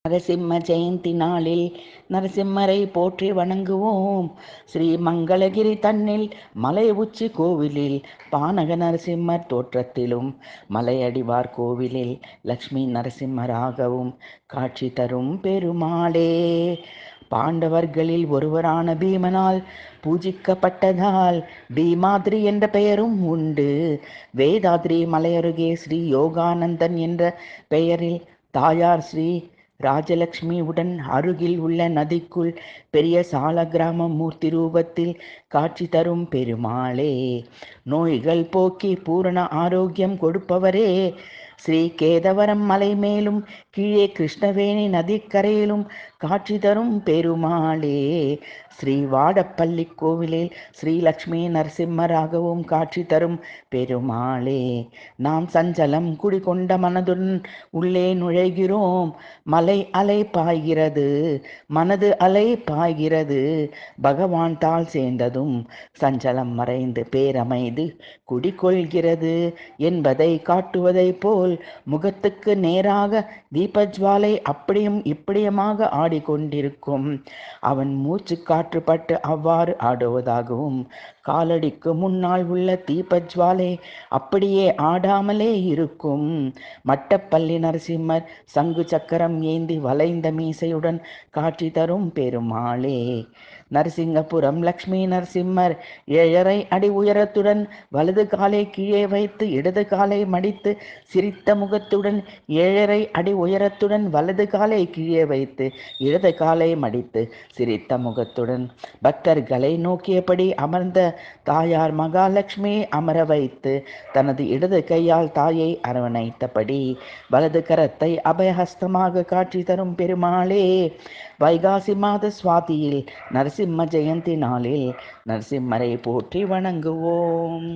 நரசிம்ம ஜெயந்தி நாளில் நரசிம்மரை போற்றி வணங்குவோம். ஸ்ரீ மங்களகிரி தன்னில் மலை உச்சி கோவிலில் பானக நரசிம்மர் தோற்றத்திலும் மலையடிவார் கோவிலில் லக்ஷ்மி நரசிம்மராகவும் காட்சி தரும் பெருமாளே. பாண்டவர்களில் ஒருவரான பீமனால் பூஜிக்கப்பட்டதால் பீமாத்ரி என்ற பெயரும் உண்டு. வேதாத்ரி மலையருகே ஸ்ரீ யோகானந்தன் என்ற பெயரில் தாயார் ஸ்ரீ ராஜலட்சுமியுடன் அருகில் உள்ள நதிக்குள் பெரிய சால கிராம மூர்த்தி ரூபத்தில் காட்சி தரும் பெருமாளே. நோய்கள் போக்கி பூரண ஆரோக்கியம் கொடுப்பவரே. ஸ்ரீ கேதவரம் மலை மேலும் கீழே கிருஷ்ணவேணி நதிக்கரையிலும் காட்சி தரும் பெருமாளே. ஸ்ரீ வாடப்பள்ளி கோவிலில் ஸ்ரீ லக்ஷ்மி நரசிம்மராகவும் காட்சி தரும் பெருமாளே. நாம் சஞ்சலம் குடிகொண்ட மனதுடன் உள்ளே நுழைகிறோம். மலை அலை பாய்கிறது, மனது அலை பாய்கிறது. பகவான் தாள் சேர்ந்ததும் சஞ்சலம் மறைந்து பேரமைது குடிகொள்கிறது என்பதை காட்டுவதை போல் முகத்துக்கு நேராக தீபஜ்வாலை அப்படியும் இப்படியுமாக ஆடிக்கொண்டிருக்கும். அவன் மூச்சு காற்றுப்பட்டு அவ்வாறு ஆடுவதாகவும் காலடிக்கு முன்னால் உள்ள தீபஜ்வாலை அப்படியே ஆடாமலே இருக்கும். மட்டப்பள்ளி நரசிம்மர் சங்கு சக்கரம் ஏந்தி வளைந்த மீசையுடன் காட்சி தரும் பெருமாளே. நரசிங்கபுரம் லக்ஷ்மி நரசிம்மர் 7.5 அடி உயரத்துடன் வலது காலை கீழே வைத்து இடது காலை மடித்து சிரித்த முகத்துடன் 7.5 அடி உயரத்துடன் வலது காலை கீழே வைத்து இடது காலை மடித்து சிரித்த முகத்துடன் பக்தர்களை நோக்கியபடி அமர்ந்த தாயார் மகாலட்சுமி அமர வைத்து தனது இடது கையால் தாயை அரவணைத்தபடி வலது கரத்தை அபயஹஸ்தமாக காட்சி தரும் பெருமாளே. வைகாசி மாத சுவாதியில் நரசிம்ம ஜெயந்தி நாளில் நரசிம்மரை போற்றி வணங்குவோம்.